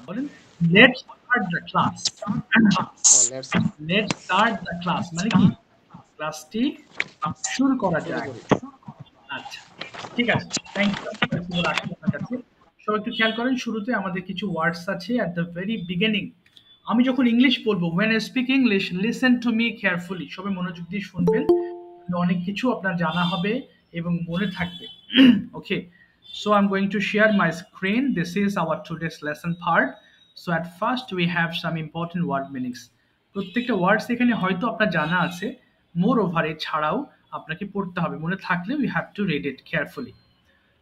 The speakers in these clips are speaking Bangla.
বলেন let's start the class. Let's let's start the class মানে কি ক্লাসটি শুরু করা শুরু যায়। করি। আচ্ছা, ঠিক আছে, থ্যাংক ইউ। বক্তব্য রাখছি আপনার কাছে। সবাই একটু খেয়াল করেন, শুরুতে আমাদের কিছু ওয়ার্ডস আছে অ্যাট দ্য ভেরি বিগিনিং। আমি যখন ইংলিশ বলবো, when I speak English, listen to me carefully, সবাই মনোযোগ দিয়ে শুনবেন। অনেক কিছু আপনার জানা হবে এবং মনে থাকবে। ওকে, so I'm going to share my screen. This is our today's lesson part. So at first we have some important word meanings. প্রত্যেকটা ওয়ার্ডস এখানে হয়তো আপনার জানা আছে, মোর ওভার এছাড়াও আপনাকে পড়তে হবে, মনে থাকলে we have to read it carefully.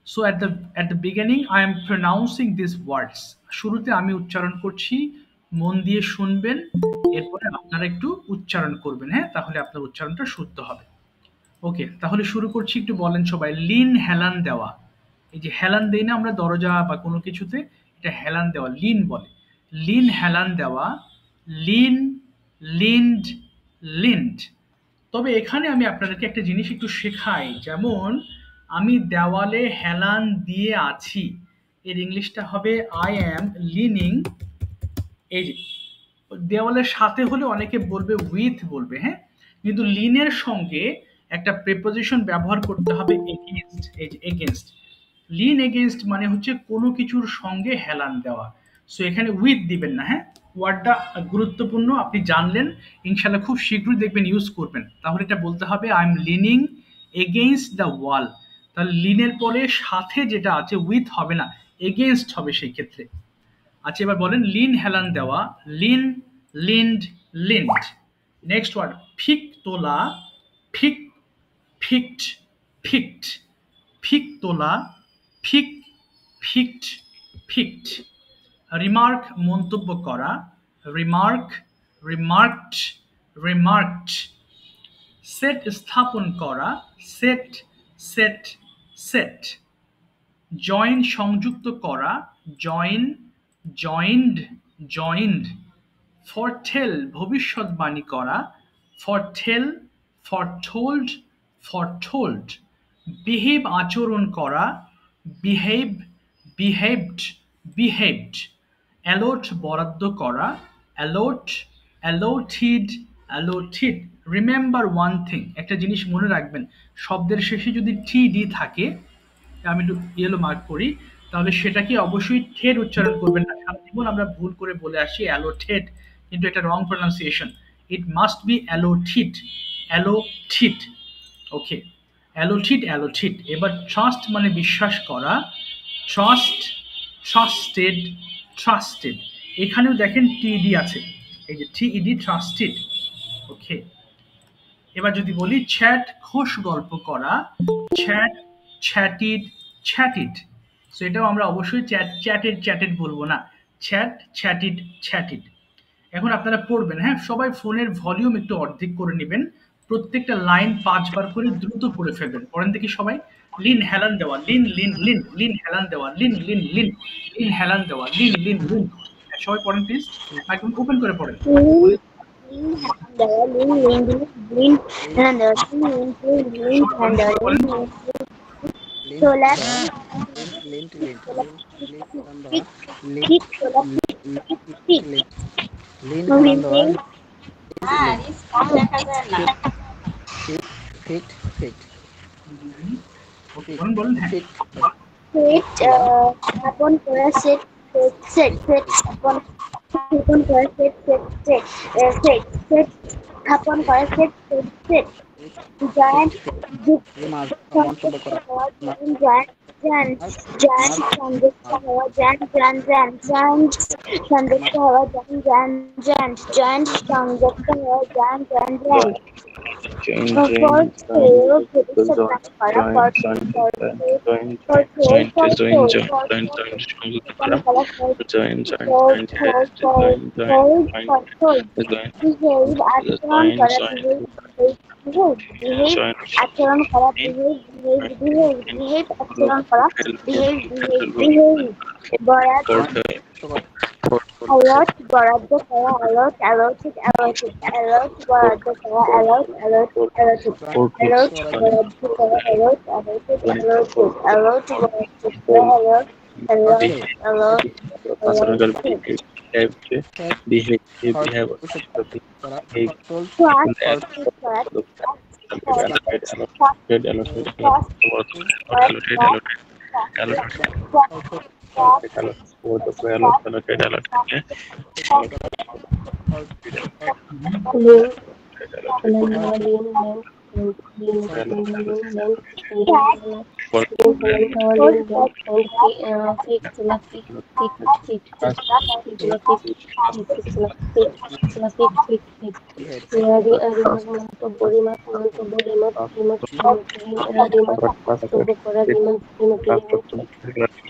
So at the beginning I am pronouncing these words. শুরুতে আমি উচ্চারণ করছি, মন দিয়ে শুনবেন, এরপরে আপনারা একটু উচ্চারণ করবেন, হ্যাঁ, তাহলে আপনার উচ্চারণটা শুদ্ধ হবে। ওকে, তাহলে শুরু করছি। একটু বলেন সবাই, লিন হেলান দেওয়া। এই যে হেলান দেই না আমরা দরজা বা কোনো কিছুতে, এটা হেলান দেওয়া, লিন বলে। লিন হেলান দেওয়া, লিন, লিন্ড, লিন্ড। তবে এখানে আমি আপনাদেরকে একটা জিনিস একটু শেখাই, যেমন আমি দেওয়ালে হেলান দিয়ে আছি, এর ইংলিশটা হবে আই অ্যাম লিনিং। এই যে দেওয়ালের সাথে হলে অনেকে বলবে উইথ বলবে, হ্যাঁ, কিন্তু লিনের সঙ্গে একটা প্রিপোজিশন ব্যবহার করতে হবে এগেইনস্ট। এই যে এগেইনস্ট, লিন এগেইনস্ট মানে হচ্ছে কোনো কিছুর সঙ্গে হেলান দেওয়া। সো এখানে উইথ দিবেন না, হ্যাঁ। ওয়ার্ডটা গুরুত্বপূর্ণ, আপনি জানলেন, ইনশাল্লাহ খুব শীঘ্রই দেখবেন ইউজ করবেন। তাহলে এটা বলতে হবে I am leaning against the wall. তাহলে লিনের পরে সাথে যেটা আছে উইথ হবে না, এগেইনস্ট হবে সেই ক্ষেত্রে। আচ্ছা, এবার বলেন লিন হেলান দেওয়া, lean, leaned, leaned. Next word pick তোলা, ফিক, ফিক্ট, ফিক্ট। ফিক তোলা, ফিক, ফিক্ট, ফিক্ট। রিমার্ক মন্তব্য করা, রিমার্ক, রিমার্কড, রিমার্কড। সেট স্থাপন করা, সেট, সেট, সেট। জয়েন সংযুক্ত করা, জয়েন, জয়েন্ড, জয়েন্ড। ফরটেল ভবিষ্যৎবাণী করা, ফরটেল, ফরটোল্ড, ফরটোল্ড। বিহেভ আচরণ করা, বিহেভ, বিহেভড, বিহেভড। অ্যালোট বরাদ্দ করা, allot, allotted, allotted. Remember one thing, একটা জিনিস মনে রাখবেন, শব্দের শেষে যদি টি ডি থাকে, আমি একটু ইয়েলো মার্ক করি, তাহলে সেটাকে অবশ্যই ঠেট উচ্চারণ করবেন না। সারা জীবন আমরা ভুল করে বলে আসি অ্যালোঠেট, কিন্তু এটা wrong pronunciation. It must be allotted, allotted. Okay, allotted, allotted. এবার ট্রাস্ট মানে বিশ্বাস করা, ট্রাস্ট, ট্রাস্টেড, ট্রাস্টেড। এখানেও দেখেন টিডি আছে, এই যে টিইডি, ট্রাস্টেড। ওকে, এবার যদি বলি চ্যাট খোশ গল্প করা, চ্যাট, চ্যাটিড, চ্যাটিড। সো এটাও আমরা অবশ্যই চ্যাট, চ্যাটেড, চ্যাটেড বলবো না, চ্যাট, চ্যাটিড, চ্যাটিড। এখন আপনারা পড়বেন, হ্যাঁ, সবাই ফোনের ভলিউম একটু অর্ধেক করে নেবেন, প্রত্যেকটা লাইন ৫ বার করে দ্রুত পড়ে ফেলবেন। পড়েন দেখি সবাই। লিন হেলান দেওয়া, লিন, লিন, লিন, লিন হেলান দেওয়া, লিন, লিন, লিন, লিন হেলান দেওয়া, লিন, লিন, লিন। হ্যাঁ, সবাই পড়েন প্লিজ, একদম ওপেন করে পড়েন। সবাই পড়েন, সবাই পড়েন। Leant solar the leant leant leant leant হেলান দেওয়া, leant pick solar pick leant leant হেলান দেওয়া, moving leant fit, fit, fit, okay, fit, বলেন, বলেন, হ্যাঁ। ফিট set তোলা, upon করা set set upon করা set set স্থাপন করা set set fit, fit, giant fit. যুক্ত রিমার্ক মন্তব্য সংযুক্ত করা, হওয়া mark, giant giant mark, giant mark, সংযুক্ত মার্ক, হওয়া giant giant giant giant সংযুক্ত মার্ক, হওয়া giant giant giant giant সংযুক্ত হওয়া giant giant giant Join, for join, join, sale ভবিষ্যৎবাণী করা join, for join, for join, sale join, for sale join, for join, sale join, for join, sale join, সংযুক্ত স্থাপন করা, করা for join, join, for join, for for join, join, sold join, for sold join, behave আচরণ join, করা join, behave behave behave join, আচরণ করা in, behave behave behave in, behave follow, আচরণ করা help, behave behave help, behave বরাদ for joint the, করা, alert বরাদ্দ করা alert allotted allotted alert বরাদ্দ করা alert alert allotted for the, alert করা, বরাদ্দ করা alert allotted allotted alert বরাদ্দ করা alert alert, behave, alert, personal alert, behave, Cat behave, or behave, should correct behave, or told trust, or trust, allocate, allocate, trust, allocate, allocate, trust, or link, or behave.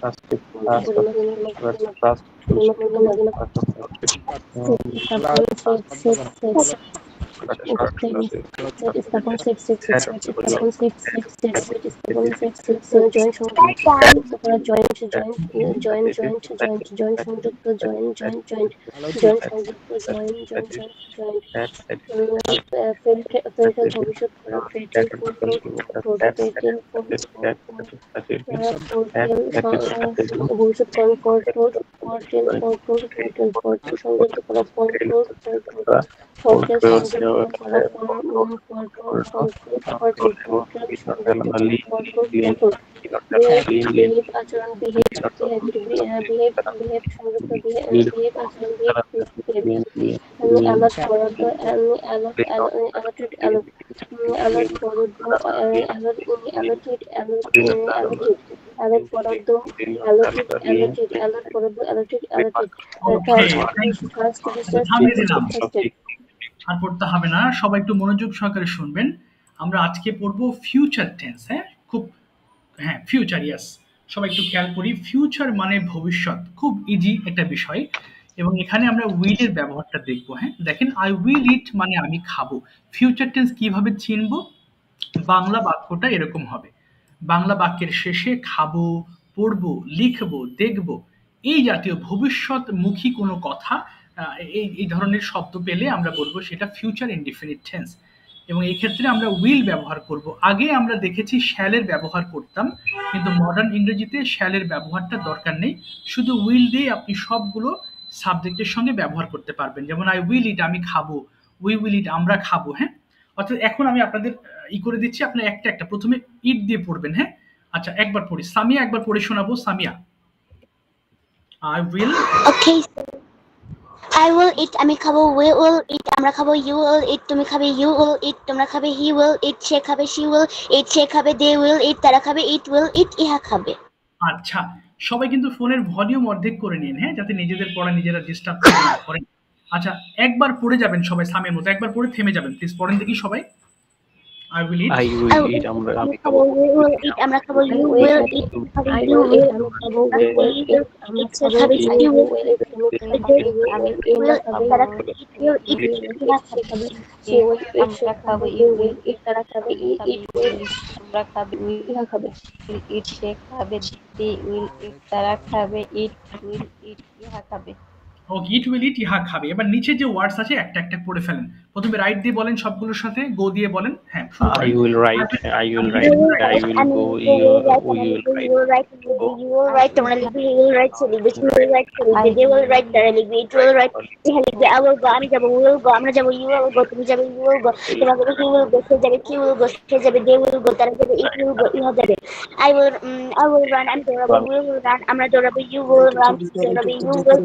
Last of the one. done, okay, thank you. থামিয়ে দিলাম। আর পড়তে হবে না, সবাই একটু মনোযোগ সহকারে শুনবেন। আমরা আজকে পড়বো ফিউচার টেন্স। হ্যাঁ, খুব, হ্যাঁ ফিউচার, ইয়েস। সবাই একটু খেয়াল করি, ফিউচার মানে ভবিষ্যৎ, খুব ইজি একটা বিষয়। এবং এখানে আমরা উইল এর ব্যবহারটা দেখবো। হ্যাঁ, দেখেন, আই উইল ইট মানে আমি খাবো। ফিউচার টেন্স কিভাবে চিনবো? বাংলা বাক্যটা এরকম হবে, বাংলা বাক্যের শেষে খাবো, পড়বো, লিখবো, দেখবো, এই জাতীয় ভবিষ্যৎমুখী কোনো কথা, এই এই ধরনের শব্দ পেলে আমরা বলবো সেটা ফিউচার ইনডিফিনিট টেন্স। এবং এই ক্ষেত্রে আমরা উইল ব্যবহার করব। আগে আমরা দেখেছি শ্যালের ব্যবহার করতাম, কিন্তু মডার্ন ইংরেজিতে শ্যালের ব্যবহারটা দরকার নেই, শুধু উইল দিয়ে আপনি সবগুলো সাবজেক্টের সঙ্গে ব্যবহার করতে পারবেন। যেমন আই উইল ইট আমি খাবো, উই উইল ইট আমরা খাবো। হ্যাঁ, অর্থাৎ এখন আমি আপনাদের করে দিচ্ছি, আপনার একটা একটা প্রথমে ইট দিয়ে পড়বেন। হ্যাঁ, আচ্ছা একবার পড়ি, সামিয়া একবার পড়ে শোনাবো। Samia, I will, okay, I will eat, আমি খাবো, we will eat, আমরা খাবো, you will eat, তুমি খাবে, you will eat, তোমরা খাবে, he will eat, সে খাবে, she will eat, সে খাবে, they will eat, তারা খাবে, it will eat, ইহা খাবে। আচ্ছা সবাই কিন্তু ফোনের ভলিউম অর্ধেক করে নিন, হ্যাঁ, যাতে নিজেদের পড়া নিজেরা ডিস্টার্ব না করেন। আচ্ছা একবার পড়ে যাবেন সবাই সামের মতো, একবার পড়ে থেমে যাবেন প্লিজ, পড়েন দেখি সবাই। I will it, I I will will eat, eat, আমরা আমি আমি খাবো, খাবো, we will eat, আমরা খাবো, you will eat, তুমি খাবে, you will eat, তারা খাবে, he will eat, সে খাবে, she will eat, they will eat, তারা খাবে, it will eat, ইহা খাবে। আমরা খাবো, ইউ উইল ইট, তারা খাবে, it will eat, আমরা খাবে, উই ইহা খাবে। উইল ইট, সে খাবে, দে উইল ইট, তারা খাবে, ইট উইল ইট, ইহা খাবে। ওকে, ইট উইল ইট ইহা খাবে। এবার নিচে যে ওয়ার্ডস আছে একটা একটা পড়ে ফেলেন। প্রথমে রাইট দিয়ে বলেন, সবগুলোর সাথে গো দিয়ে বলেন। হ্যাঁ শুরু I করেন। will write, I will You write, will I write, will আমি go, লিখবো, you, we will write, we আমি will write, লিখবো, you will write, go, you will write, তোমরা লিখবে, he will write, সে লিখবে, she will write, সে লিখবে, they will write, তারা লিখবে, it will write, ইহা লিখবে, I will go, আমি যাবো, we will go, আমরা যাবো, you will go, তুমি যাবে, you will go, তোমরা যাবে, he will go, সে যাবে, she will go, সে যাবে, they will go, তারা যাবে, it will go, ইহা যাবে। I will run, আমি দৌড়াবো, we will run, আমরা দৌড়াবো, you will run, দৌড়াবে, you will run,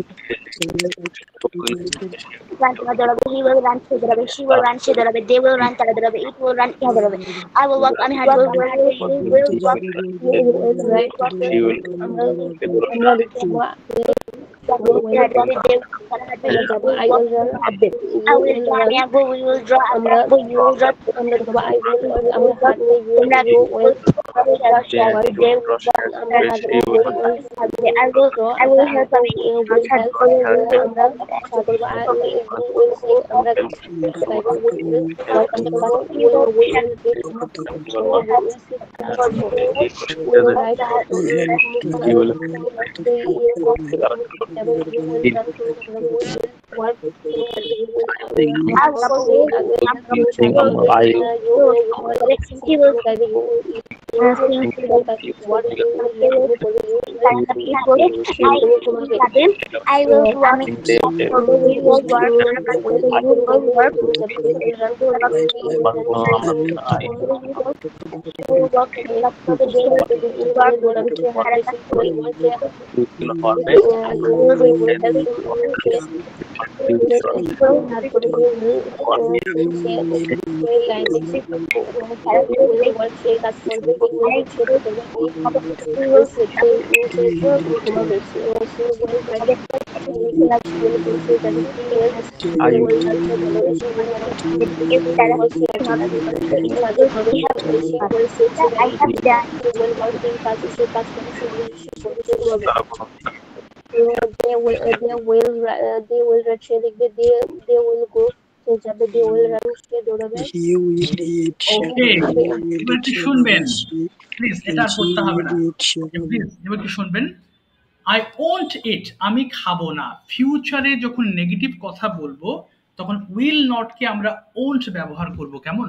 তোমরা দৌড়াবে, he will run, সে দৌড়াবে, she will run, সে দৌড়াবে, they will run, তারা দৌড়াবে, it will run, ইহা দৌড়াবে। I will walk, আমি হাঁটবো, you will walk, you will walk, you will, আমরা লিখবো, I will run, I will draw, আমি আঁকবো, we will draw, আমরা আঁকবো, you will draw, আমরা লিখবো, I will draw, তোমরা I will help, আমি ছাড়বো, আমরা I what you will বলে I will do আমি they will actually they will go সে যাবে they will run সে দৌড়াবে He will eat. ওকে, এবার একটু শুনবেন প্লিজ, এটা আর করতে হবে না। She প্লিজ এবার একটু শুনবেন। আই ওন্ট ইট, আমি খাবো না। ফিউচারে যখন নেগেটিভ কথা বলবো তখন উইল নট কে আমরা ওন্ট ব্যবহার করব, কেমন?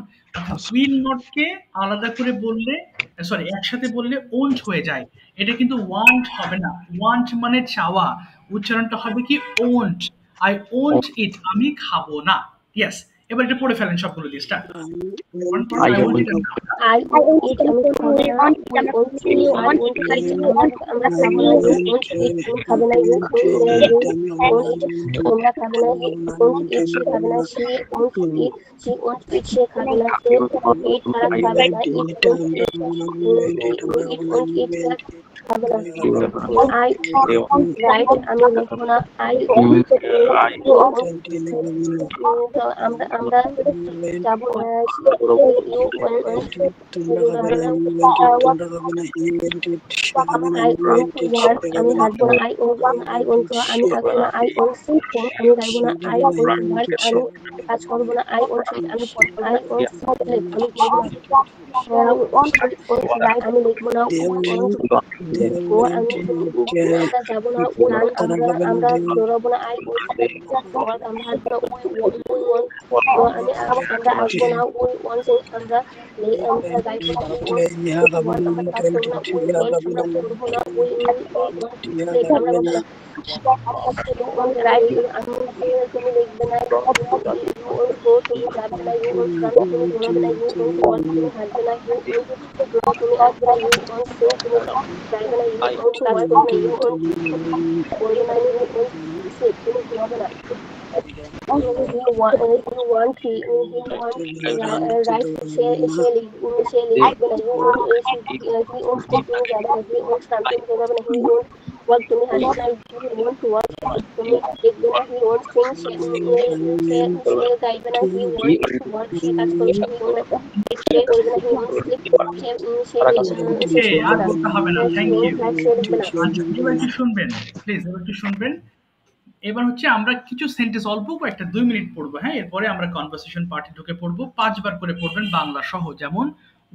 উইল নট কে আলাদা করে বললে, সরি একসাথে বললে ওন্ট হয়ে যায়। এটা কিন্তু ওয়ান্ট হবে না। ওয়ান্ট মানে চাওয়া, উচ্চারণটা হবে কি ওন্ট। আই ওন্ট ইট, আমি খাবো না। ইয়েস, এবার এটা পড়ে ফেলেন সবগুলো দিয়ে start. I I won't will it, I want it আমি খাবো না I want it আমরা খাবো না খাবো না আমরা খাবো না সে খাবে না she won't eat সে খাবে না সে eat তারা খাবে না won't eat খাবে না I write আমি লিখবো না I আমরা যাবো আমি হাঁটবো না I want to আমি থাকবো না I want to আমি গাইবো না I want work আমি কাজ করবো না I want read আমি পড়বো না I want sleep আমি পড়বো না আমি লিখবো না ও আমি যাবো না আমরা দৌড়াবো না I want আমরা হাঁটবো না আমি আমরা আসবো না আমরা গাইবো না আমরা কাজ করবো না করবো না আমরা রাইট আমি তুমি লিখবে না তুমি যাবে না তুমি দৌড়াবে না তুমি হাঁটবে না তুমি আসবে না তুমি যাইবে না কাজ করবে তুমি ঘুমাবে না you want right she what তুমি হারিয়ে না you want to watch তুমি দেখবে না he wants things সে গাইবে না he wants to work সে কাজ করবে সে করবে না he wants sleep ওকে, আর বলতে হবে না, থ্যাংক ইউ। এবার একটু শুনবেন প্লিজ, এবার একটু শুনবেন। এবার হচ্ছে আমরা কিছু সেন্টেন্স অল্প কয়েকটা 2 মিনিট পড়বো, হ্যাঁ, এরপরে আমরা কনভারসেশন পার্টে ঢুকে পড়বো। 5 বার করে পড়বেন বাংলা সহ। যেমন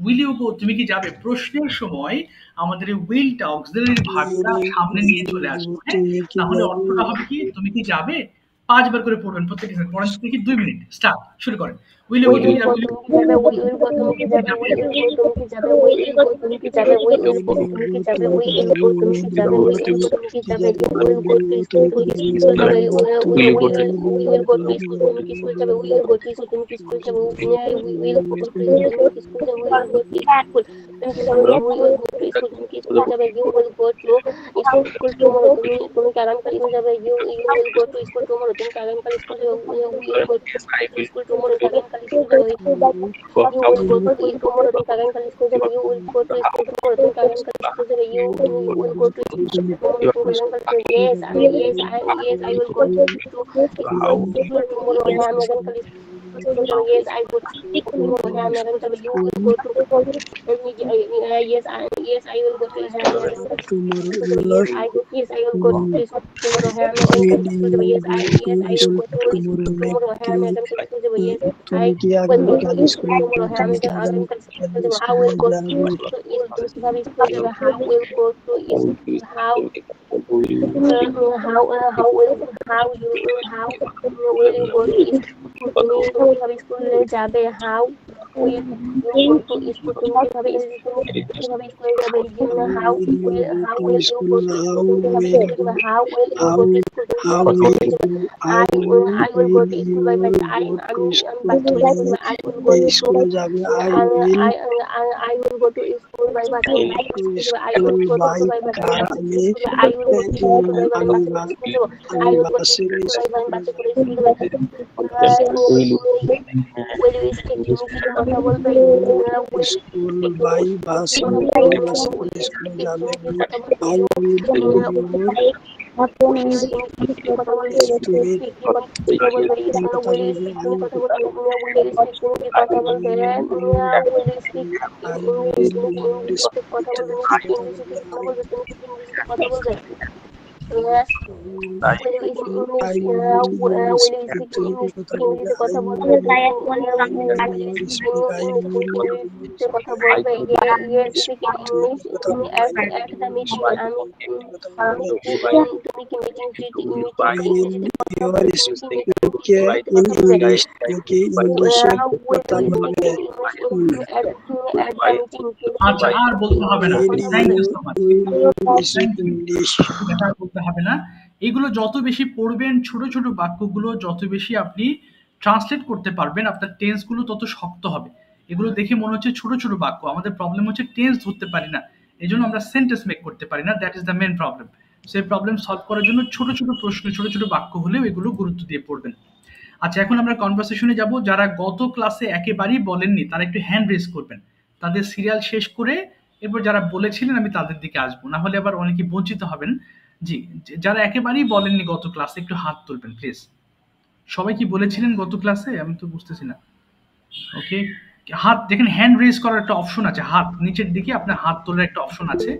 উইল ইউ গো, তুমি কি যাবে? প্রশ্নের সময় আমাদের এই উইলটা অক্সিলারি ভার্বটা সামনে নিয়ে চলে আসবে, হ্যাঁ, তাহলে অর্থটা হবে কি তুমি কি যাবে? 5 বার করে পড়বেন প্রত্যেকটা সেন্টেন্স। পড়ার থেকে 2 মিনিট স্টার্ট, শুরু করেন। উইল ইউ গো, তুমি যাবে? Yes, I would. Yes, I will go to yes, I will go to tomorrow. Yes, I will go to tomorrow. Yes, I will go to tomorrow. How will go to how will go to how will you go to স্কুলে যাবে? How will you go to school তুমি কিভাবে কিভাবে স্কুলে যাবে how will you go to school তুমি কিভাবে স্কুলে যাবে how will you go to school তুমি How কিভাবে will স্কুলে যাবে I will go to school by bus আমি বাসে করে যাবো I will go to school school যাবে I will go to school by bus I will go to school by bus I will go to school by bus I will go to school by bus করে স্কুলে যাবো will you speak তুমি কি কথা বলবে school by bus school যাবে I will কথা বলবে তুমি কথা বলবে কথা বলবে Yes. কথা বলবে কথা বলবে at the meeting তুমি কি মিটিং in English থেকে ইংলিশে কথা বলবে আচ্ছা আর বলতে হবে না thank you so much English এটা আর বলতে হবে না এগুলো যত বেশি পড়বেন ছোট ছোট বাক্যগুলো যত বেশি আপনি ট্রান্সলেট করতে পারবেন আপনার টেন্স গুলো তত শক্ত হবে এগুলো দেখে মনে হচ্ছে ছোট ছোট বাক্য আমাদের প্রবলেম হচ্ছে টেন্স ধরতে পারি না এজন্য আমরা সেন্টেন্স মেক করতে পারি না that is the main problem সেই প্রবলেম সলভ করার জন্য ছোট ছোট প্রশ্ন ছোট ছোট বাক্য হলেও এগুলো গুরুত্ব দিয়ে পড়বেন আচ্ছা এখন আমরা কনভারসেশনে যাব যারা গত ক্লাসে একেবারেই বলেননি তারা একটু হ্যান্ড রেজ করবেন তাদের সিরিয়াল শেষ করে এরপর যারা বলেছিলেন আমি তাদের দিকে আসবো না হলে আবার অনেকে বঞ্চিত হবেন জি যারা একেবারেই বলেননি গত ক্লাসে একটু হাত তুলবেন প্লিজ সবাই কি বলেছিলেন গত ক্লাসে আমি তো বুঝতেছি না ওকে হাত যেখানে হ্যান্ড রেজ করার একটা অপশন আছে হাত নিচের দিকে আপনার হাত তোলার একটা অপশন আছে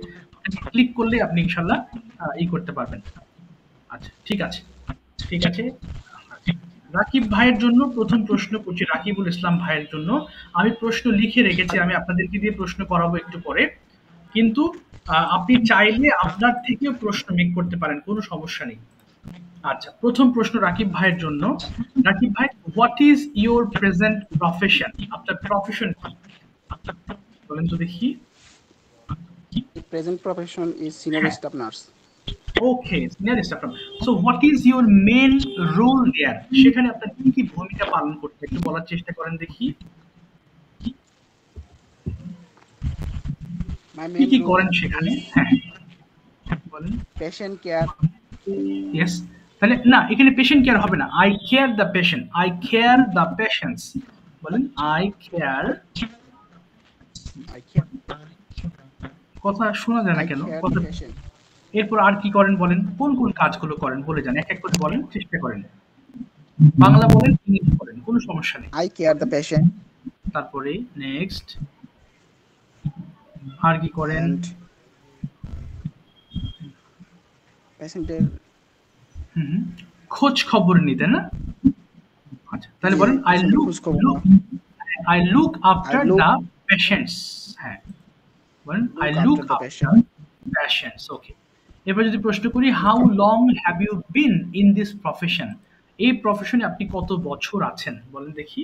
ক্লিক করলে আপনি ইনশাআল্লাহ এই করতে পারবেন আচ্ছা ঠিক আছে রাকিব ভাইয়ের জন্য প্রথম প্রশ্ন করছি রাকিবুল ইসলাম ভাইয়ের জন্য আমি প্রশ্ন লিখে রেখেছি আমি আপনাদেরকে দিয়ে প্রশ্ন করাবো একটু পরে কিন্তু আপনি চাইলে আপনার থেকেও প্রশ্ন মেক করতে পারেন কোনো সমস্যা নেই আচ্ছা প্রথম প্রশ্ন রাকিব ভাইয়ের জন্য রাকিব ভাই what is your present profession আপনার প্রফেশন কি বলেন তো দেখি Present profession is senior staff nurse. Okay, senior staff nurse. So what is your main role there? সেখানে আপনার কি কি ভূমিকা পালন করতে একটু বলার চেষ্টা করেন দেখি My কি কি main করেন role সেখানে is হ্যাঁ বলেন patient care. yes তাহলে না এখানে পেশেন্ট কেয়ার হবে না I care the patient I care the patients বলেন আই কেয়ার I care. কথা শোনা যায় না I কেন care কথা the patient. এরপর আর কি করেন বলেন কোন কোন কাজগুলো করেন বলে যান এক এক করে বলেন চেষ্টা করেন বাংলা বলেন ইংলিশ বলেন কোনো সমস্যা নেই I care the patient তারপরে নেক্সট আর কি করেন and patient খোঁজ খবর নিতে না আচ্ছা তাহলে বলেন আই লুক খোঁজ খবর I look after I look- the patients হ্যাঁ বলেন I Look look after the after patients okay এবার যদি প্রশ্ন করি how long have you been in this profession এই প্রফেশনে আপনি কত বছর আছেন বলেন দেখি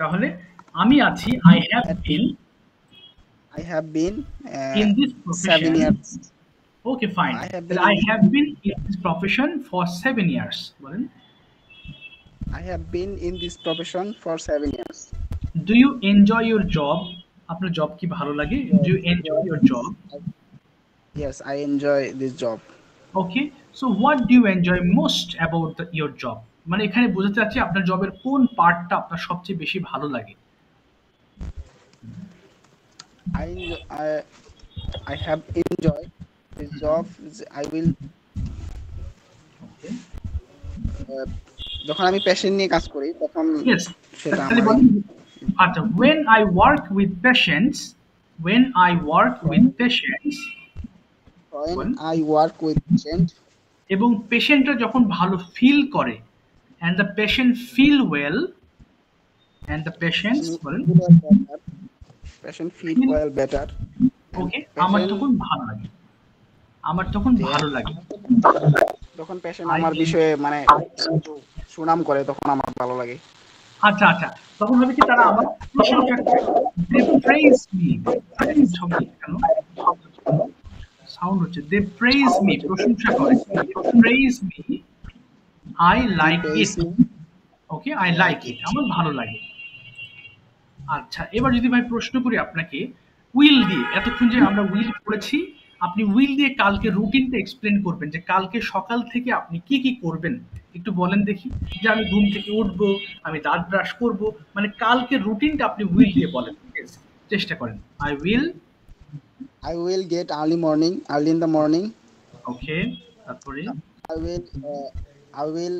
তাহলে আমি আছি I have been I have been in this 7 profession years. okay fine I have Well, been- I have been in this profession for 7 years বলেন I have been in this profession for 7 years. do you enjoy your job আপনার জব কি ভালো লাগে do you enjoy your job Yes, I enjoy this job. okay so what do you enjoy most about your job মানে এখানে বোঝাতে চাচ্ছি আপনার জবের কোন পার্টটা আপনার সবচেয়ে বেশি ভালো লাগে I have enjoyed this job. I will okay যখন আমি পেশেন্ট নিয়ে কাজ করি তখন yes সেটা তাহলে আমার বলেন আচ্ছা when I work with patients when বলেন। I work with patient এবং পেশেন্টরা যখন ভালো ফিল করে and the patient feel well and the patients বলেন patient feel well better. ওকে আমার patient- তখন ভালো লাগে যখন পেশেন্ট আমার বিষয়ে মানে সুনাম করে তখন আমার ভালো লাগে। আচ্ছা আচ্ছা, তখন হবে কি তারা আমার প্রশংসা করে, দে প্রেজ মি, প্রেজ হবে কেন সাউন্ড হচ্ছে, দে প্রেজ মি প্রশংসা করে, praise me, I like praise it, me. Okay I like it, আমার ভালো লাগে। আচ্ছা এবার যদি ভাই প্রশ্ন করি আপনাকে উইল দিয়ে, এতক্ষণ যে আমরা উইল করেছি, আপনি উইল দিয়ে কালকে রুটিনটা এক্সপ্লেন করবেন যে কালকে সকাল থেকে আপনি কি কি করবেন, একটু বলেন দেখি। যে আমি ঘুম থেকে উঠবো, আমি দাঁত ব্রাশ করব, মানে কালকে রুটিনটা আপনি উইল দিয়ে বলেন, Yes, চেষ্টা করেন। I will, I will get early in the morning. ওকে, তারপরে I will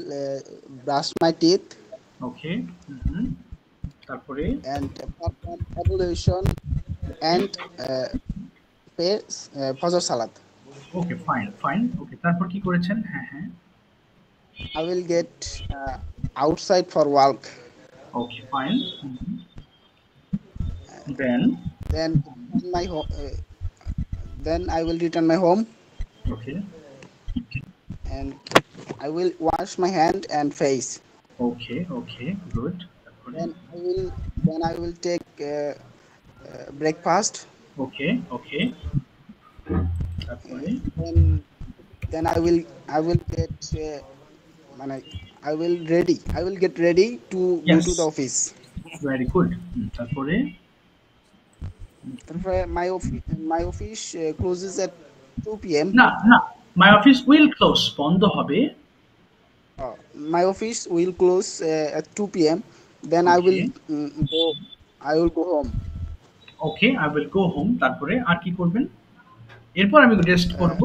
brush my teeth ওকে, তারপরে and perform ablution and pray Fajr Salat. Okay fine fine, okay তারপর কি করেছেন? হ্যাঁ হ্যাঁ, I will get outside for walk. Okay fine, then Then then I will return my home okay and I will wash my hand and face. Okay okay good, তারপরে Then I will take breakfast. Okay okay, তারপরে Then I will get I will get ready to go Yes. to the office. Very good, তারপরে My office closes at 2 p.m. না না, মাই অফিস উইল ক্লোজ, বন্ধ হবে, My office will close at 2 p.m. Then Okay. I will go home. Okay I will go home, তারপরে আর কি করবেন? এরপর আমি রেস্ট করব,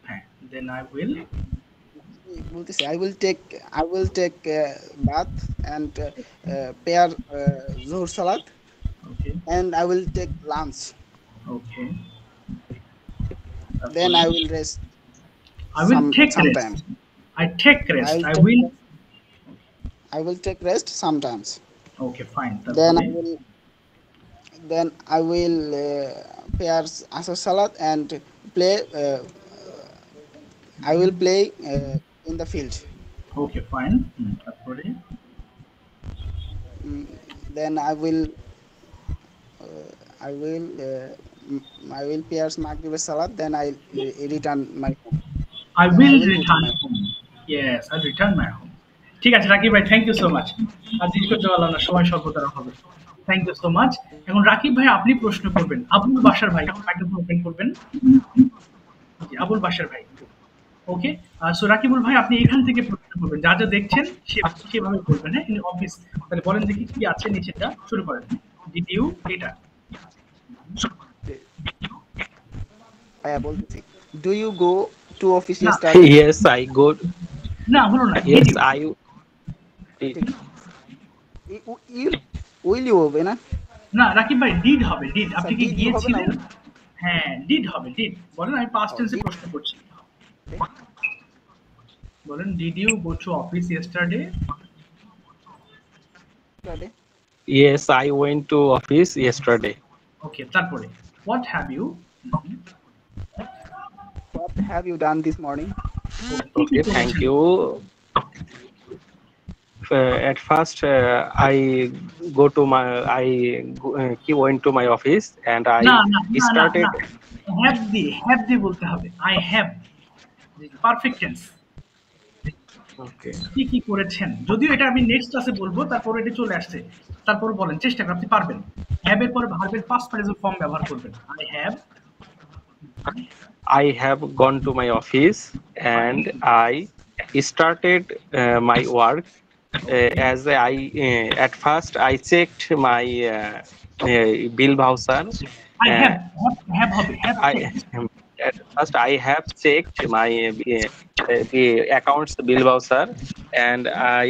হ্যাঁ, then I will, I will take bath and pair Zuhr Salat okay and I will take lunch. Okay, Then I will rest. I will take sometimes. rest, I take rest, I I'll will, I will take rest sometimes. Okay fine, Then তারপরে I will pair Asr Salat and play. I will play in the field. Okay fine, তারপরে Then I will pair Maghrib Salat. Then I return my home. I will I will return return. home. Yes, I'll return my home. ঠিক আছে রাকিব ভাই, থ্যাংক ইউ সো মাচ। আর জিজ্ঞেস করতে পারলাম না, সময় স্বল্পতার হবে। Thank you so much. এখন রাকিব ভাই আপনি প্রশ্ন করবেন, আবুল বাশার ভাই মাইক্রোফোন ওপেন করবেন। জি, আবুল বাশার ভাই, ওকে। সো রাকিবুল ভাই আপনি এখান থেকে প্রশ্ন করবেন, যা যা দেখছেন সেভাবে করবেন, হ্যাঁ। ইন অফিস, তাহলে বলেন দেখি কি আছে নিচেটা, শুরু করেন। ডিড ইউ, এটা Do you go to office No. yesterday? Yes, I go. না হলো না, Yes, did you? I. Will you হবে না? না রাকিব ভাই ডিড হবে, ডিড, আপনি কি did হবে গিয়েছিলেন? না? হ্যাঁ ডিড হবে, ডিড বলেন, আমি পাস্ট টেন্সে প্রশ্ন করছি, বলেন did you go to office yesterday? Yes, I went to office yesterday. Okay, তারপরে what have you, What have you done this morning? Okay, thank you. At first, I went to my office and I না না started. হ্যাভ দিয়ে বলতে হবে, I have, perfect tense. Okay. কি কি করেছেন, যদিও এটা আমি নেক্সট ক্লাসে বলবো, তারপর এটা চলে আসছে, তারপর বলেন, চেষ্টা করেন, আপনি পারবেন। হ্যাভ এর পরে ভার্বের পাস্ট পার্টিসিপল ফর্ম ব্যবহার করবেন, I have gone to my office and I started my work. As I at first I checked my bill voucher. I have হবে, At first I have checked my the accounts bill voucher and I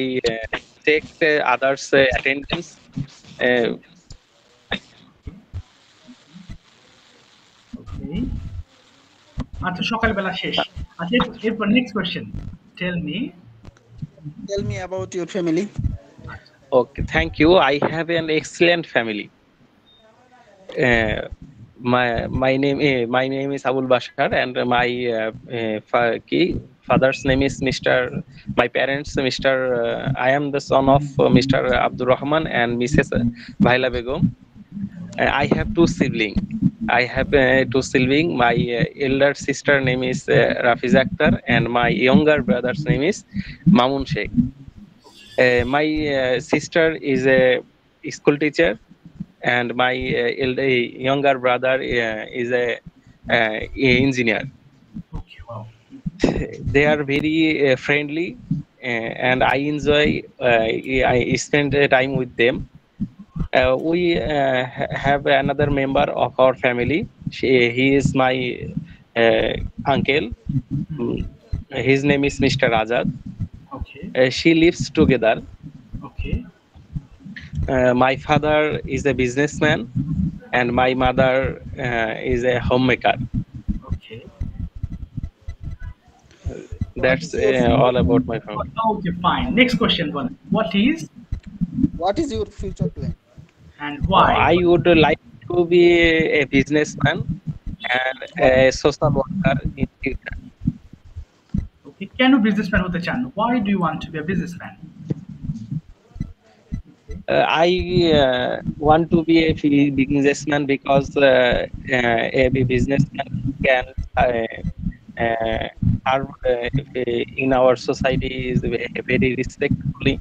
checked others attendance. Okay, আচ্ছা সকালবেলা শেষ। আচ্ছা এরপর next question, tell me. Tell me about your family. Okay, thank you. I have an excellent family. My name is Abul Bashar and my father's name is Mr. My parents, Mr. I am the son of Mr. Abdul Rahman and Mrs. Bhaila Begum. I have two siblings. I have two siblings. My elder sister name is Rafiz Akhtar, and my younger brother's name is Mamun Sheikh. My sister is a school teacher, and my younger brother is a engineer. Okay, wow. They are very friendly, and I enjoy. I spend time with them. We have another member of our family. He is my uncle. Mm, His name is Mr. Azad. Okay, She lives together. okay, My father is a businessman, and my mother is a homemaker. okay. What That's is your all about my family. Okay, fine. Next question, one. what is your future plan? And why? I would like to be a businessman and a social worker in future. Okay, can you businessman হতে চান? Why do you want to be a businessman? I want to be a businessman because a businessman can serve in our society is very respectfully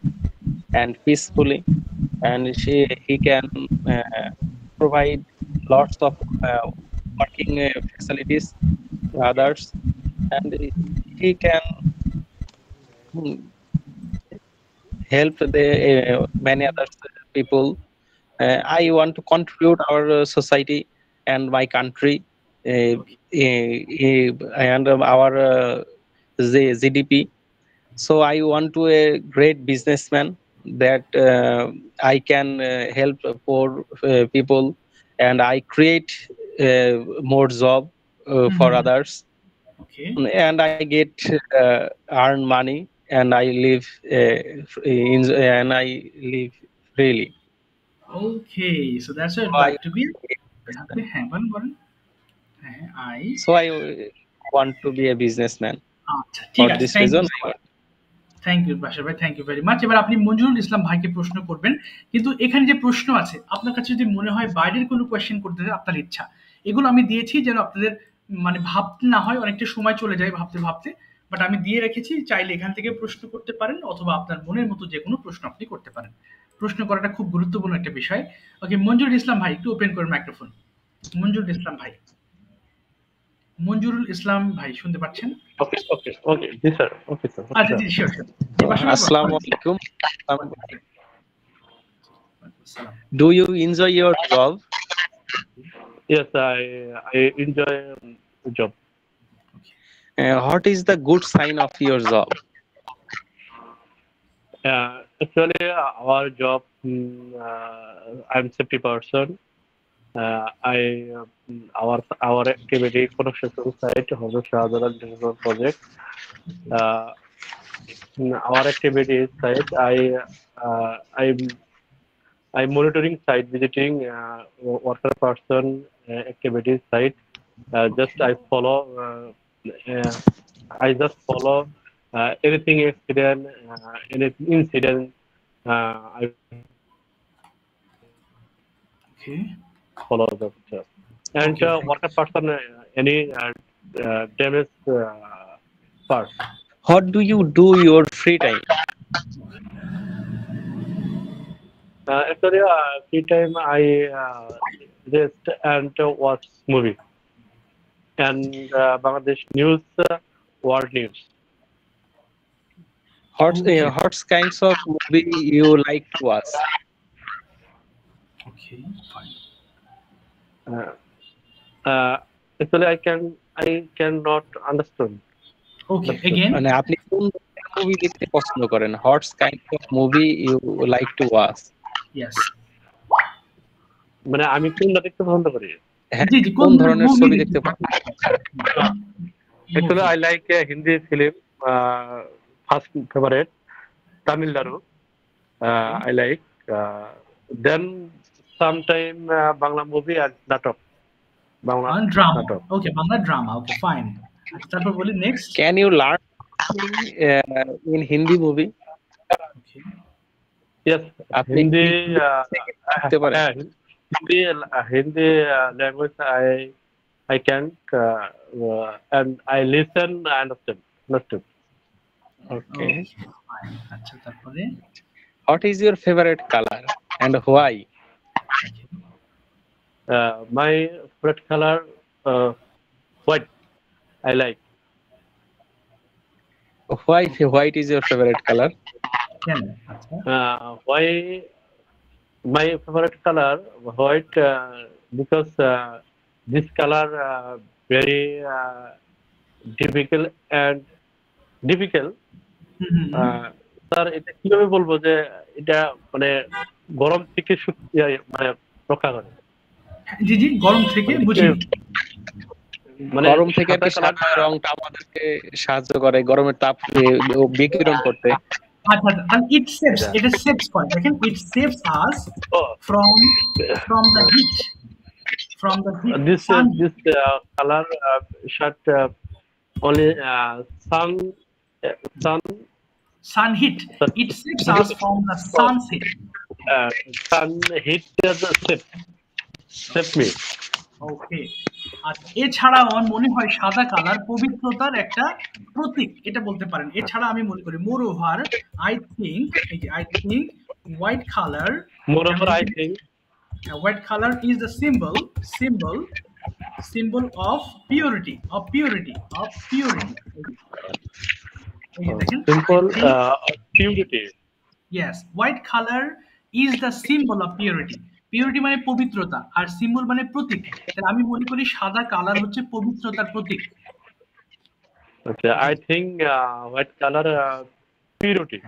and peacefully, and he can provide lots of working facilities to others, and he can mm, help the many other people. I want to contribute our society and my country and our GDP. So I want to a great businessman that I can help poor people, and I create more job for Mhm. others, Okay, and I get earn money, and I live and I live freely. okay. So that's what So I'd like to be. Okay, hang on, বলেন। হ্যাঁ, I want to be a businessman. আচ্ছা, ঠিক For আছে। this thank you reason, so I much. want. Thank you Bashar ভাই, থ্যাংক ইউ ভেরি মাচ। এবার আপনি মঞ্জুরুল ইসলাম ভাইকে প্রশ্ন করবেন, কিন্তু এখানে যে প্রশ্ন আছে আপনার কাছে যদি মনে হয় বাইরের কোনো কোয়েশ্চেন করতে চান, আপনার ইচ্ছা, এগুলো আমি দিয়েছি যেন আপনাদের মানে ভাবতে না হয়, অনেকটা সময় চলে যায় ভাবতে ভাবতে, বাট আমি দিয়ে রেখেছি, চাইলে এখান থেকে প্রশ্ন করতে পারেন অথবা আপনার মনের মতো যে কোনো প্রশ্ন আপনি করতে পারেন। প্রশ্ন করাটা খুব গুরুত্বপূর্ণ একটা বিষয়। ওকে, মঞ্জুরুল ইসলাম ভাই একটু ওপেন করেন মাইক্রোফোন। মঞ্জুরুল ইসলাম ভাই, মঞ্জুরুল ইসলাম ভাই শুনতে পাচ্ছেন? Okay, okay, okay. Yes, sir. Okay, sir. আচ্ছা, Sure. জি, শিওর শিওর। জি, বাশার ভাই Assalamu বলেন। alaikum. আসসালাম। Do you enjoy your job? Yes, I enjoy the job. What is the good sign of your job? Actually, our job, I'm safety person. Our activity construction site, Hono Shahjahan Digital Project. Uh, our activity site, I'm monitoring site visiting worker person activities site. Just I just follow anything accident, any incident. I Okay. follow the and Okay, thank worker person any damage part. What do you do your free time? Actually, free time I rest and watch movie and Bangladesh news, world news. Okay. What kinds of movie you like to watch? Okay, fine. Actually, I cannot understand. Okay, again. মানে আপনি কোন মুভি দেখতে পছন্দ করেন? What kind of movie you like to watch? Yes. মানে আমি কোনটা দেখতে পছন্দ করি? হ্যাঁ, জি, জি, কোন ধরনের movie ছবি দেখতে দেখতে পছন্দ করেন? Actually, I like Hindi film. First favorite Tamil Nadu. I like. Then sometime Bangla movie and Natok. Bangla drama. Natok. Okay, Bangla drama. Okay, fine. আচ্ছা, তারপর বলি next. Can you learn in Hindi movie. Okay. Yes, আপনি Hindi. করতে পারেন? Hindi language I can and I listen and understand. Okay. Fine. আচ্ছা তারপরে What is your favorite color and why? Okay. My favorite color white. I like. Why white is your favorite color? কেন? আচ্ছা Why my favorite color white? Because this color very difficult. Sir এটা কিভাবে বলবো যে এটা মানে গরম থেকে মানে রক্ষা করে? জি জি, গরম থেকে বুঝি মানে গরম থেকে আর কি সাদা সাদা রংটা আমাদেরকে সাহায্য করে গরমের তাপ বিকিরণ করতে। আচ্ছা তাহলে it saves, এটা saves করে, দেখেন it saves us from the heat, this sun, color shot only sun heat. It saves us from the sun's heat. sun heat save me. ওকে, আচ্ছা এছাড়া আমার মনে হয় সাদা কালার পবিত্রতার একটা প্রতীক, এটা বলতে পারেন। এছাড়া আমি মনে করি মোর over I think white colour white color is the symbol of purity. এই যে দেখেন, Simple purity. yes, white color is the symbol of purity. Purity মানে পবিত্রতা আর সিম্বল মানে প্রতীক। তাহলে আমি মনে করি সাদা কালার হচ্ছে পবিত্রতার প্রতীক। Okay, I think white color purity.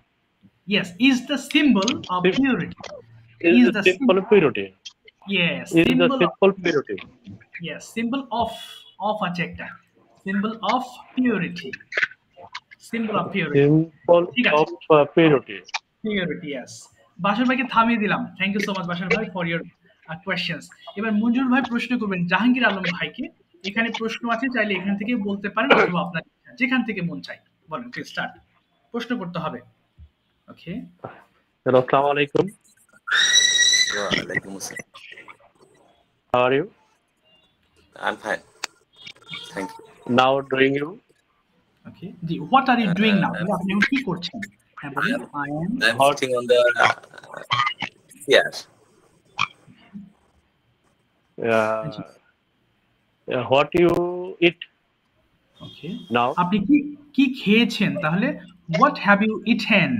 Yes, is the symbol of purity. Is the symbol of purity. Yes, Is the symbol purity. Yes, symbol of আছে একটা, symbol of purity. Symbol of purity. Symbol of purity. Purity, yes. Bashar ভাইকে থামিয়ে দিলাম। Thank you so much Bashar ভাই ফর ইওর কোয়েশ্চেনস। এবার মঞ্জুর ভাই প্রশ্ন করবেন জাহাঙ্গীর আলম ভাইকে। এখানে প্রশ্ন আছে, চাইলে এখান থেকে বলতে পারেন অথবা আপনার যেখান থেকে মন চাই বলেন। প্লিজ স্টার্ট, প্রশ্ন করতে হবে। ওকে, আসসালামু আলাইকুম। Wa alaikum assalam. How are you? I'm fine. Thank you. Now doing you? Okay জি, what are you doing now? আপনি এখন কি করছেন? হ্যাঁ বলেন। I'm sitting on the chair. What you eat okay, now? আপনি কি খেয়েছেন? তাহলে হোয়াট হ্যাভ ইউ ইটেন?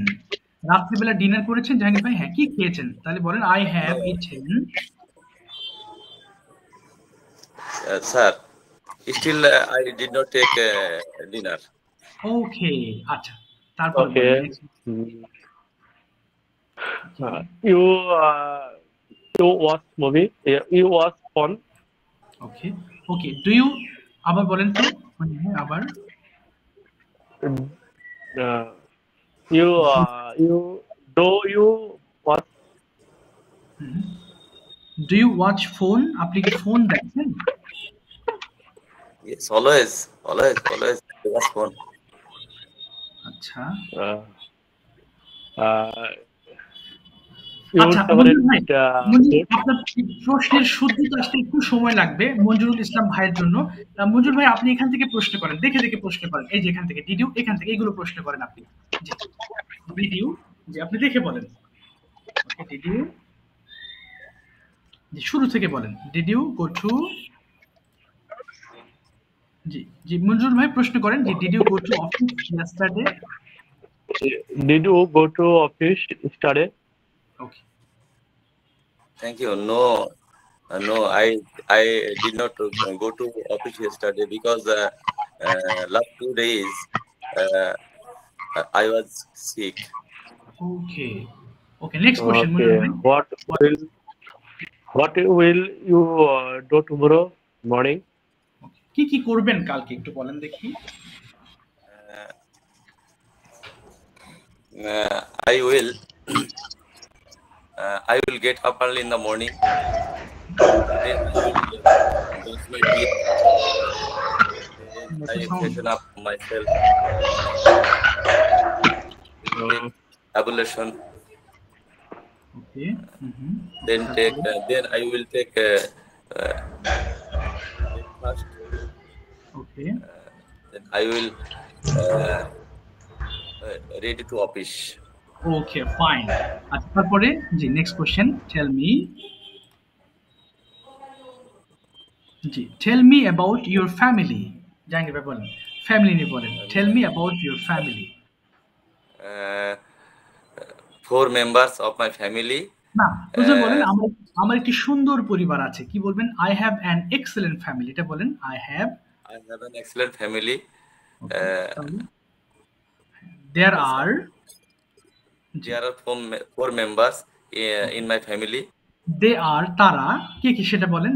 রাত্রিবেলা ডিনার করেছেন জাহাঙ্গীর ভাই? হ্যাঁ, কি খেয়েছেন? তাহলে বলেন I have eaten. Sir, still I did not take dinner. Okay, আচ্ছা তারপর Okay. You watch movie? You watch phone? Okay okay, do you, আবার বলেন তো, আবার You do you watch? Do you watch phone? আপনি কি ফোন দেখেন? Yes, always watch phone. আচ্ছা Your আচ্ছা, favorite আপনার প্রশ্নের শুদ্ধতা আসতে একটু সময় লাগবে মঞ্জুরুল ইসলাম ভাইয়ের জন্য। মঞ্জুর ভাই আপনি এখান থেকে প্রশ্ন করেন, দেখে প্রশ্ন করেন। এই যে এখান থেকে ডিডিউ, এখান থেকে এগুলো প্রশ্ন করেন আপনি। জি ডিডিউ, জি আপনি দেখে বলেন। ওকে ডিডিউ, জি শুরু থেকে বলেন। ডিডিউ গো টু, জি জি মঞ্জুর ভাই প্রশ্ন করেন। জি did you go to office yesterday? Did you go to office yesterday? Okay, Thank you. No, I did not go to office yesterday because last 2 days I was sick. Okay, next question. Okay. What will you do tomorrow morning? কি করবেন কালকে একটু বলেন দেখি। I will get up early in the morning. Then I will brush my teeth. I freshen up myself. Ablution. Okay. Then I will take breakfast. Okay. Then I will ready to office. Okay, fine. আচ্ছা তারপরে জি next question tell me about your family. Jahangir ভাই বলেন, ফ্যামিলি নিয়ে বলেন। Tell me about your family. 4 members of my family. না, হুজুর বলেন আমার একটি সুন্দর পরিবার আছে। কি বলবেন? I have an excellent family। এটা বলেন I have an excellent family. There are 4 members in my family. They are তারা কি সেটা বলেন।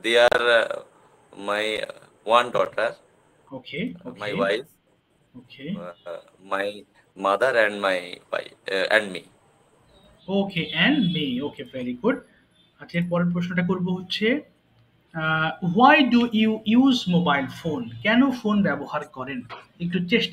They are my one daughter. Okay. My wife. Okay. My mother and my wife and me. Okay, and me. Okay, very good. আচ্ছা এর পরের প্রশ্নটা করব হচ্ছে why do you use mobile phone? কেন ফোন ব্যবহার করেন? একটু চেষ্টা